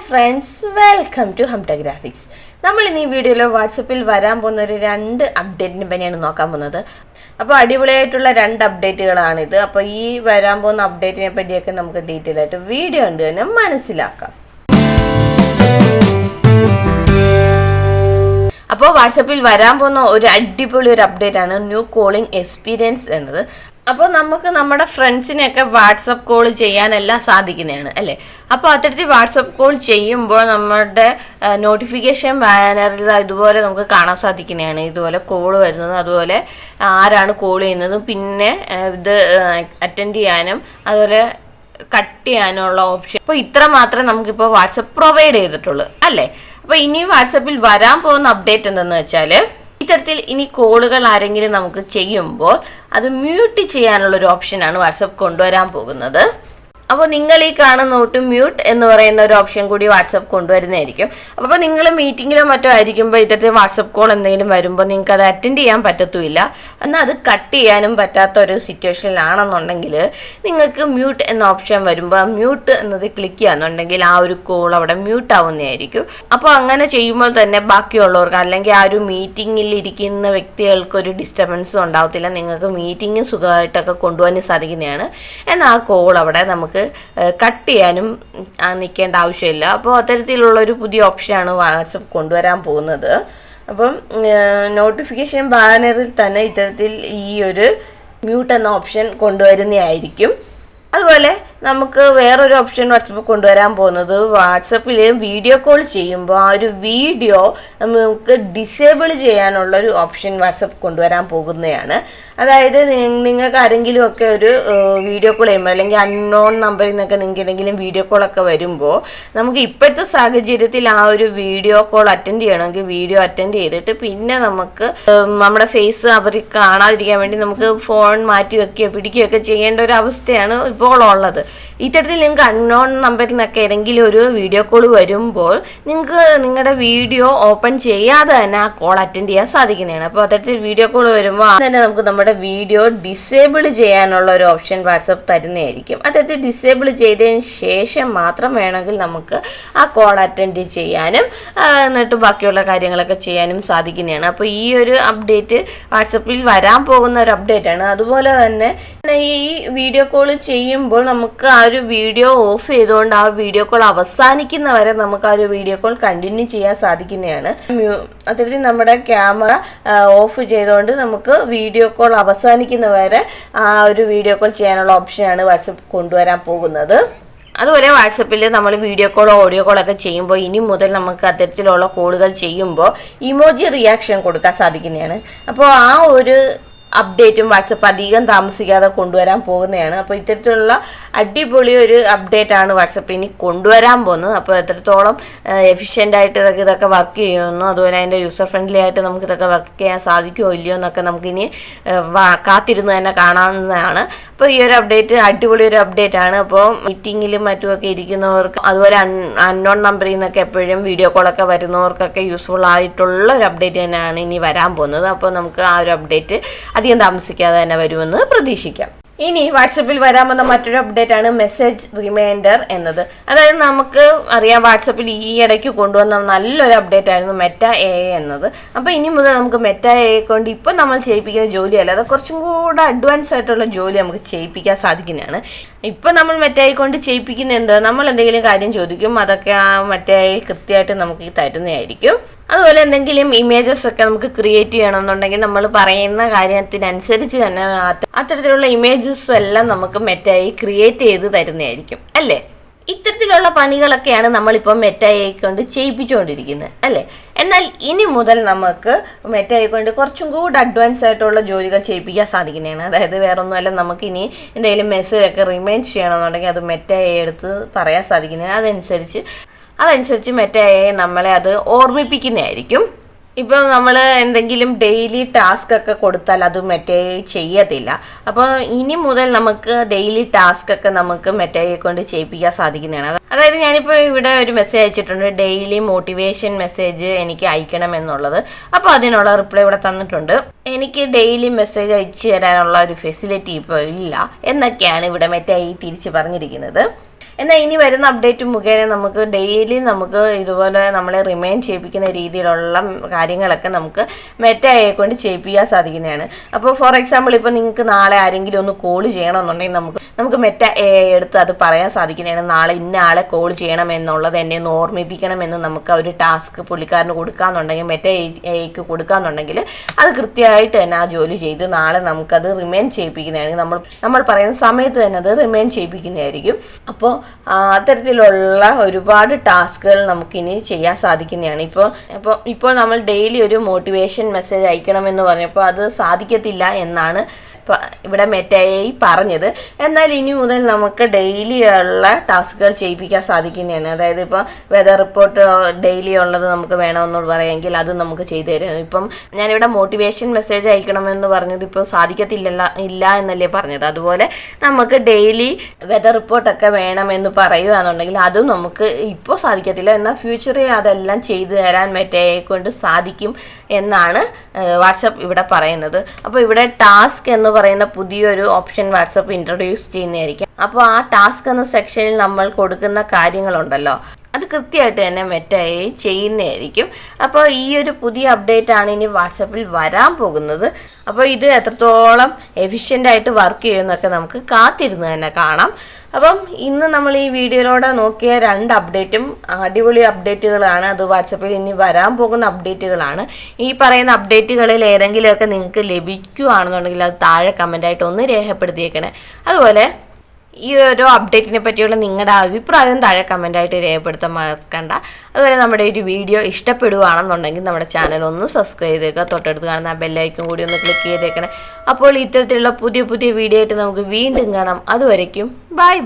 Friends, welcome to ഹംട graphics. നമ്മൾ ഇന്ന് ഈ വീഡിയോയിൽ വാട്സപ്പിൽ വരാൻ പോകുന്ന ഒരു 2 അപ്ഡേറ്റിനെ പറ്റിയാണ് നോക്കാൻ പോകുന്നത്. അപ്പോൾ അടിപൊളിയായിട്ടുള്ള 2 അപ്ഡേറ്റുകളാണിത്. അപ്പോൾ ഈ വരാൻ പോകുന്ന അപ്ഡേറ്റിനെ പറ്റിയൊക്കെ നമുക്ക് ഡീറ്റെയിൽ ആയിട്ട് വീഡിയോ ഉണ്ട് തന്നെ മനസ്സിലാക്കാം. അപ്പോൾ വാട്സപ്പിൽ വരാൻ പോകുന്ന ഒരു അടിപൊളി ഒരു അപ്ഡേറ്റ് ആണ് ന്യൂ കോളിംഗ് എക്സ്പീരിയൻസ് എന്നത്. അപ്പോൾ നമുക്ക് നമ്മുടെ ഫ്രണ്ട്സിനെയൊക്കെ വാട്സപ്പ് കോൾ ചെയ്യാനെല്ലാം സാധിക്കുന്നതാണ് അല്ലേ. അപ്പോൾ അത്തരത്തിൽ വാട്സപ്പ് കോൾ ചെയ്യുമ്പോൾ നമ്മുടെ നോട്ടിഫിക്കേഷൻ ബാനറിൽ ഇതുപോലെ നമുക്ക് കാണാൻ സാധിക്കുന്നതാണ്. ഇതുപോലെ കോൾ വരുന്നത്, അതുപോലെ ആരാണ് കോൾ ചെയ്യുന്നതും, പിന്നെ ഇത് അറ്റൻഡ് ചെയ്യാനും അതുപോലെ കട്ട് ചെയ്യാനുള്ള ഓപ്ഷൻ. അപ്പോൾ ഇത്ര മാത്രമേ നമുക്കിപ്പോൾ വാട്സപ്പ് പ്രൊവൈഡ് ചെയ്തിട്ടുള്ളൂ അല്ലേ. അപ്പോൾ ഇനി വാട്സപ്പിൽ വരാൻ പോകുന്ന അപ്ഡേറ്റ് എന്തെന്ന് വെച്ചാൽ, ഇത്തരത്തിൽ ഇനി കോളുകൾ ആരെങ്കിലും നമുക്ക് ചെയ്യുമ്പോൾ അത് മ്യൂട്ട് ചെയ്യാനുള്ളൊരു ഓപ്ഷനാണ് വാട്സപ്പ് കൊണ്ടുവരാൻ പോകുന്നത്. അപ്പോൾ നിങ്ങൾ ഈ കാണുന്ന തൊട്ട് മ്യൂട്ട് എന്ന് പറയുന്ന ഒരു ഓപ്ഷൻ കൂടി വാട്സപ്പ് കൊണ്ടുവരുന്നതായിരിക്കും. അപ്പോൾ നിങ്ങൾ മീറ്റിങ്ങിലോ മറ്റോ ആയിരിക്കുമ്പോൾ ഇത്തരത്തിൽ വാട്സപ്പ് കോൾ എന്തെങ്കിലും വരുമ്പോൾ നിങ്ങൾക്ക് അത് അറ്റൻഡ് ചെയ്യാൻ പറ്റത്തുമില്ല. എന്നാൽ അത് കട്ട് ചെയ്യാനും പറ്റാത്ത ഒരു സിറ്റുവേഷനിലാണെന്നുണ്ടെങ്കിൽ നിങ്ങൾക്ക് മ്യൂട്ട് എന്ന ഓപ്ഷൻ വരുമ്പോൾ മ്യൂട്ട് എന്നത് ക്ലിക്ക് ചെയ്യാന്നുണ്ടെങ്കിൽ ആ ഒരു കോൾ അവിടെ മ്യൂട്ട് ആവുന്നതായിരിക്കും. അപ്പോൾ അങ്ങനെ ചെയ്യുമ്പോൾ തന്നെ ബാക്കിയുള്ളവർക്ക് അല്ലെങ്കിൽ ആ ഒരു മീറ്റിങ്ങിൽ ഇരിക്കുന്ന വ്യക്തികൾക്ക് ഒരു ഡിസ്റ്റർബൻസും ഉണ്ടാവത്തില്ല. നിങ്ങൾക്ക് മീറ്റിംഗ് സുഖമായിട്ടൊക്കെ കൊണ്ടുപോകാൻ സാധിക്കുന്നതാണ്. എന്നാൽ ആ കോൾ അവിടെ നമുക്ക് കട്ട് ചെയ്യാനും നിൽക്കേണ്ട ആവശ്യമില്ല. അപ്പോൾ അത്തരത്തിലുള്ളൊരു പുതിയ ഓപ്ഷനാണ് വാട്സപ്പ് കൊണ്ടുവരാൻ പോകുന്നത്. അപ്പം നോട്ടിഫിക്കേഷൻ ബാനറിൽ തന്നെ ഇത്തരത്തിൽ ഈ ഒരു മ്യൂട്ട് എന്ന ഓപ്ഷൻ കൊണ്ടുവരുന്നതായിരിക്കും. അതുപോലെ നമുക്ക് വേറൊരു ഓപ്ഷൻ വാട്സപ്പ് കൊണ്ടുവരാൻ പോകുന്നത്, വാട്സപ്പിൽ വീഡിയോ കോൾ ചെയ്യുമ്പോൾ ആ ഒരു വീഡിയോ നമുക്ക് ഡിസേബിൾ ചെയ്യാനുള്ളൊരു ഓപ്ഷൻ വാട്സപ്പ് കൊണ്ടുവരാൻ പോകുന്നതാണ്. അതായത് നിങ്ങൾക്ക് ആരെങ്കിലും ഒക്കെ ഒരു വീഡിയോ കോൾ ചെയ്യുമ്പോൾ അല്ലെങ്കിൽ അൺനോൺ നമ്പറിൽ നിന്നൊക്കെ നിങ്ങൾക്ക് എന്തെങ്കിലും വീഡിയോ കോളൊക്കെ വരുമ്പോൾ നമുക്ക് ഇപ്പോഴത്തെ സാഹചര്യത്തിൽ ആ ഒരു വീഡിയോ കോൾ അറ്റൻഡ് ചെയ്യണമെങ്കിൽ വീഡിയോ അറ്റൻഡ് ചെയ്തിട്ട് പിന്നെ നമുക്ക് നമ്മുടെ ഫേസ് അവർ കാണാതിരിക്കാൻ വേണ്ടി നമുക്ക് ഫോൺ മാറ്റി വയ്ക്കുകയോ പിടിക്കുകയൊക്കെ ചെയ്യേണ്ട ഒരു അവസ്ഥയാണ് ഇപ്പോൾ ഉള്ളത്. ഇത്തരത്തിൽ നിങ്ങൾക്ക് അൺനോൺ നമ്പറിൽ നിന്നൊക്കെ ഏതെങ്കിലും ഒരു വീഡിയോ കോൾ വരുമ്പോൾ നിങ്ങൾക്ക് നിങ്ങളുടെ വീഡിയോ ഓപ്പൺ ചെയ്യാതെ തന്നെ ആ കോൾ അറ്റൻഡ് ചെയ്യാൻ സാധിക്കുന്നതാണ്. അപ്പോൾ അത്തരത്തിൽ വീഡിയോ കോൾ വരുമ്പോൾ തന്നെ നമുക്ക് നമ്മുടെ വീഡിയോ ഡിസേബിൾ ചെയ്യാനുള്ള ഒരു ഓപ്ഷൻ വാട്സപ്പ് തരുന്നതായിരിക്കും. അത്തരത്തിൽ ഡിസേബിൾ ചെയ്തതിന് ശേഷം മാത്രം വേണമെങ്കിൽ നമുക്ക് ആ കോൾ അറ്റൻഡ് ചെയ്യാനും എന്നിട്ട് ബാക്കിയുള്ള കാര്യങ്ങളൊക്കെ ചെയ്യാനും സാധിക്കുന്നതാണ്. അപ്പോൾ ഈ ഒരു അപ്ഡേറ്റ് വാട്സപ്പിൽ വരാൻ പോകുന്ന ഒരു അപ്ഡേറ്റ് ആണ്. അതുപോലെ തന്നെ ഈ വീഡിയോ കോൾ ചെയ്യുമ്പോൾ നമുക്ക് ആ ഒരു വീഡിയോ ഓഫ് ചെയ്തുകൊണ്ട് ആ വീഡിയോ കോൾ അവസാനിക്കുന്നവരെ നമുക്ക് ആ ഒരു വീഡിയോ കോൾ കണ്ടിന്യൂ ചെയ്യാൻ സാധിക്കുന്നതാണ്. അത്തരത്തിൽ നമ്മുടെ ക്യാമറ ഓഫ് ചെയ്തുകൊണ്ട് നമുക്ക് വീഡിയോ കോൾ അവസാനിക്കുന്നവരെ ആ ഒരു വീഡിയോ കോൾ ചെയ്യാനുള്ള ഓപ്ഷനാണ് വാട്സപ്പ് കൊണ്ടുവരാൻ പോകുന്നത്. അതുപോലെ വാട്സപ്പിൽ നമ്മൾ വീഡിയോ കോളോ ഓഡിയോ കോളൊക്കെ ചെയ്യുമ്പോൾ ഇനി മുതൽ നമുക്ക് അത്തരത്തിലുള്ള കോളുകൾ ചെയ്യുമ്പോൾ ഇമോജി റിയാക്ഷൻ കൊടുക്കാൻ സാധിക്കുന്നതാണ്. അപ്പോൾ ആ ഒരു അപ്ഡേറ്റും വാട്സപ്പ് അധികം താമസിക്കാതെ കൊണ്ടുവരാൻ പോകുന്നതാണ്. അപ്പോൾ ഇത്തരത്തിലുള്ള അടിപൊളി ഒരു അപ്ഡേറ്റ് ആണ് വാട്സപ്പ് ഇനി കൊണ്ടുവരാൻ പോകുന്നത്. അപ്പോൾ എത്രത്തോളം എഫിഷ്യൻ്റ് ആയിട്ട് ഇതൊക്കെ വർക്ക് ചെയ്യുമെന്നോ അതുപോലെ അതിൻ്റെ യൂസർ ഫ്രണ്ട്ലി ആയിട്ട് നമുക്ക് ഇതൊക്കെ വർക്ക് ചെയ്യാൻ സാധിക്കുമോ ഇല്ലയോ എന്നൊക്കെ നമുക്കിനി കാത്തിരുന്ന് തന്നെ കാണാവുന്നതാണ്. അപ്പോൾ ഈ ഒരു അപ്ഡേറ്റ് അടിപൊളി ഒരു അപ്ഡേറ്റ് ആണ്. അപ്പോൾ മീറ്റിങ്ങിലും മറ്റുമൊക്കെ ഇരിക്കുന്നവർക്ക് അതുപോലെ അൺനോൺ നമ്പറിൽ നിന്നൊക്കെ എപ്പോഴും വീഡിയോ കോളൊക്കെ വരുന്നവർക്കൊക്കെ യൂസ്ഫുൾ ആയിട്ടുള്ള ഒരു അപ്ഡേറ്റ് തന്നെയാണ് ഇനി വരാൻ പോകുന്നത്. അപ്പോൾ നമുക്ക് ആ ഒരു അപ്ഡേറ്റ് അധികം താമസിക്കാതെ തന്നെ വരുമെന്ന് പ്രതീക്ഷിക്കാം. ഇനി വാട്സപ്പിൽ വരാൻ വന്ന മറ്റൊരു അപ്ഡേറ്റ് ആണ് മെസ്സേജ് റിമൈൻഡർ എന്നത്. അതായത് നമുക്ക് അറിയാം വാട്സപ്പിൽ ഈ ഇടയ്ക്ക് കൊണ്ടുവന്ന നല്ലൊരു അപ്ഡേറ്റ് ആയിരുന്നു മെറ്റ AI എന്നത്. അപ്പോൾ ഇനി മുതൽ നമുക്ക് മെറ്റ AI കൊണ്ട് ഇപ്പം നമ്മൾ ചെയ്യിപ്പിക്കുന്ന ജോലിയല്ല, അത് കുറച്ചും കൂടെ അഡ്വാൻസ് ആയിട്ടുള്ള ജോലി നമുക്ക് ചെയ്യിപ്പിക്കാൻ സാധിക്കുന്നതാണ്. ഇപ്പം നമ്മൾ മെറ്റ AI കൊണ്ട് ചെയ്യിപ്പിക്കുന്ന എന്താ, നമ്മൾ എന്തെങ്കിലും കാര്യം ചോദിക്കും, അതൊക്കെ ആ മെറ്റ AI കൃത്യമായിട്ട് നമുക്ക് തരുന്നതായിരിക്കും. അതുപോലെ എന്തെങ്കിലും ഇമേജസ് ഒക്കെ നമുക്ക് ക്രിയേറ്റ് ചെയ്യണമെന്നുണ്ടെങ്കിൽ നമ്മൾ പറയുന്ന കാര്യത്തിനനുസരിച്ച് തന്നെ അത്തരത്തിലുള്ള ഇമേജസ് എല്ലാം നമുക്ക് മെറ്റ AI ക്രിയേറ്റ് ചെയ്ത് തരുന്നതായിരിക്കും അല്ലേ. ഇത്തരത്തിലുള്ള പണികളൊക്കെയാണ് നമ്മളിപ്പോൾ മെറ്റ AI കൊണ്ട് ചെയ്യിപ്പിച്ചുകൊണ്ടിരിക്കുന്നത് അല്ലേ. എന്നാൽ ഇനി മുതൽ നമുക്ക് മെറ്റ AI കൊണ്ട് കുറച്ചും കൂടി അഡ്വാൻസ് ആയിട്ടുള്ള ജോലികൾ ചെയ്യിപ്പിക്കാൻ സാധിക്കുന്നതാണ്. അതായത് വേറൊന്നുമല്ല, നമുക്ക് ഇനി എന്തെങ്കിലും മെസ്സേജ് ഒക്കെ റിമൈൻഡ് ചെയ്യണമെന്നുണ്ടെങ്കിൽ അത് മെറ്റ AI എടുത്ത് പറയാൻ സാധിക്കുന്നതാണ്. അതനുസരിച്ച് മെറ്റ AI നമ്മളെ അത് ഓർമ്മിപ്പിക്കുന്നതായിരിക്കും. ഇപ്പം നമ്മൾ എന്തെങ്കിലും ഡെയിലി ടാസ്ക് ഒക്കെ കൊടുത്താൽ അത് മെറ്റ AI ചെയ്യത്തില്ല. അപ്പോൾ ഇനി മുതൽ നമുക്ക് ഡെയിലി ടാസ്ക് ഒക്കെ നമുക്ക് മെറ്റ AI കൊണ്ട് ചെയ്യിപ്പിക്കാൻ സാധിക്കുന്നതാണ്. അതായത് ഞാനിപ്പോൾ ഇവിടെ ഒരു മെസ്സേജ് അയച്ചിട്ടുണ്ട്, ഡെയിലി മോട്ടിവേഷൻ മെസ്സേജ് എനിക്ക് അയക്കണം എന്നുള്ളത്. അപ്പോൾ അതിനുള്ള റിപ്ലൈ ഇവിടെ തന്നിട്ടുണ്ട്. എനിക്ക് ഡെയിലി മെസ്സേജ് അയച്ചു തരാനുള്ള ഒരു ഫെസിലിറ്റി ഇപ്പോൾ ഇല്ല എന്നൊക്കെയാണ് ഇവിടെ മെറ്റ AI തിരിച്ച് പറഞ്ഞിരിക്കുന്നത്. എന്നാൽ ഇനി വരുന്ന അപ്ഡേറ്റ് മുഖേന നമുക്ക് ഡെയിലി നമുക്ക് ഇതുപോലെ നമ്മളെ റിമൈൻ ചെയ്യിപ്പിക്കുന്ന രീതിയിലുള്ള കാര്യങ്ങളൊക്കെ നമുക്ക് മെറ്റ എ കൊണ്ട് ചെയ്യിപ്പിക്കാൻ സാധിക്കുന്നതാണ്. അപ്പോൾ ഫോർ എക്സാമ്പിൾ ഇപ്പോൾ നിങ്ങൾക്ക് നാളെ ആരെങ്കിലും ഒന്ന് കോൾ ചെയ്യണമെന്നുണ്ടെങ്കിൽ നമുക്ക് മെറ്റ എ എടുത്ത് അത് പറയാൻ സാധിക്കുന്നതാണ്. നാളെ ഇന്ന ആളെ കോൾ ചെയ്യണം എന്നുള്ളത് എന്നെ ഒന്ന് ഓർമ്മിപ്പിക്കണമെന്ന് നമുക്ക് ഒരു ടാസ്ക് പുള്ളിക്കാരന് കൊടുക്കാന്നുണ്ടെങ്കിൽ മെറ്റ എക്ക് കൊടുക്കാന്നുണ്ടെങ്കിൽ അത് കൃത്യമായിട്ട് തന്നെ ആ ജോലി ചെയ്ത് നാളെ നമുക്കത് റിമൈൻ ചെയ്യിപ്പിക്കുന്നതായിരിക്കും. നമ്മൾ പറയുന്ന സമയത്ത് തന്നെ അത് റിമൈൻ ചെയ്യിപ്പിക്കുന്നതായിരിക്കും. അപ്പോൾ അത്തരത്തിലുള്ള ഒരുപാട് ടാസ്കുകൾ നമുക്കിനി ചെയ്യാൻ സാധിക്കുന്നതാണ്. ഇപ്പോൾ നമ്മൾ ഡെയിലി ഒരു മോട്ടിവേഷൻ മെസ്സേജ് അയക്കണമെന്ന് പറഞ്ഞപ്പോൾ അത് സാധിക്കത്തില്ല എന്നാണ് ഇവിടെ മെറ്റ എ പറഞ്ഞത്. എന്നാൽ ഇനി മുതൽ നമുക്ക് ഡെയിലി ഉള്ള ടാസ്കുകൾ ചെയ്യിപ്പിക്കാൻ സാധിക്കുന്നതാണ്. അതായത് ഇപ്പോൾ വെതർ റിപ്പോർട്ട് ഡെയിലി ഉള്ളത് നമുക്ക് വേണമെന്ന് പറയാമെങ്കിൽ അത് നമുക്ക് ചെയ്തു തരും. ഇപ്പം ഞാനിവിടെ മോട്ടിവേഷൻ മെസ്സേജ് അയക്കണമെന്ന് പറഞ്ഞത് ഇപ്പോൾ ഇല്ല എന്നല്ലേ പറഞ്ഞത്. അതുപോലെ നമുക്ക് ഡെയിലി വെതർ റിപ്പോർട്ടൊക്കെ വേണമെന്ന് പറയുകയാണെന്നുണ്ടെങ്കിൽ അതും നമുക്ക് ഇപ്പോൾ സാധിക്കത്തില്ല, എന്നാൽ ഫ്യൂച്ചറിൽ അതെല്ലാം ചെയ്തു തരാൻ മെറ്റ എ കൊണ്ട് സാധിക്കും എന്നാണ് വാട്സപ്പ് ഇവിടെ പറയുന്നത്. അപ്പോൾ ഇവിടെ ടാസ്ക് എന്ന് പറയുന്ന പുതിയൊരു ഓപ്ഷൻ വാട്സപ്പ് ഇൻട്രൊഡ്യൂസ് ചെയ്യുന്നതായിരിക്കും. അപ്പോൾ ആ ടാസ്ക് എന്ന സെക്ഷനിൽ നമ്മൾ കൊടുക്കുന്ന കാര്യങ്ങളുണ്ടല്ലോ അത് കൃത്യമായിട്ട് തന്നെ മെറ്റ എ ചെയ്യുന്നതായിരിക്കും. അപ്പോൾ ഈ ഒരു പുതിയ അപ്ഡേറ്റ് ആണ് ഇനി വാട്സപ്പിൽ വരാൻ പോകുന്നത്. അപ്പോൾ ഇത് എത്രത്തോളം എഫിഷ്യൻ്റായിട്ട് വർക്ക് ചെയ്യുമെന്നൊക്കെ നമുക്ക് കാത്തിരുന്ന് തന്നെ കാണാം. അപ്പം ഇന്ന് നമ്മൾ ഈ വീഡിയോയിലൂടെ നോക്കിയ 2 അപ്ഡേറ്റും അടിപൊളി അപ്ഡേറ്റുകളാണ്. അത് വാട്സപ്പിൽ ഇനി വരാൻ പോകുന്ന അപ്ഡേറ്റുകളാണ്. ഈ പറയുന്ന അപ്ഡേറ്റുകളിൽ ഏതെങ്കിലുമൊക്കെ നിങ്ങൾക്ക് ലഭിക്കുകയാണെന്നുണ്ടെങ്കിൽ അത് താഴെ കമൻ്റായിട്ട് ഒന്ന് രേഖപ്പെടുത്തിയേക്കണേ. അതുപോലെ ഈ ഒരു അപ്ഡേറ്റിനെ പറ്റിയുള്ള നിങ്ങളുടെ അഭിപ്രായം താഴെ കമൻ്റായിട്ട് രേഖപ്പെടുത്താൻ മറക്കണ്ട. അതുപോലെ നമ്മുടെ ഒരു വീഡിയോ ഇഷ്ടപ്പെടുകയാണെന്നുണ്ടെങ്കിൽ നമ്മുടെ ചാനൽ ഒന്ന് സബ്സ്ക്രൈബ് ചെയ്തേക്കുക. തൊട്ടടുത്ത് കാണുന്ന ബെല്ലൈക്കൺ കൂടി ഒന്ന് ക്ലിക്ക് ചെയ്തേക്കണേ. അപ്പോൾ ഇത്തരത്തിലുള്ള പുതിയ വീഡിയോ ആയിട്ട് നമുക്ക് വീണ്ടും കാണാം. അതുവരയ്ക്കും ബൈ.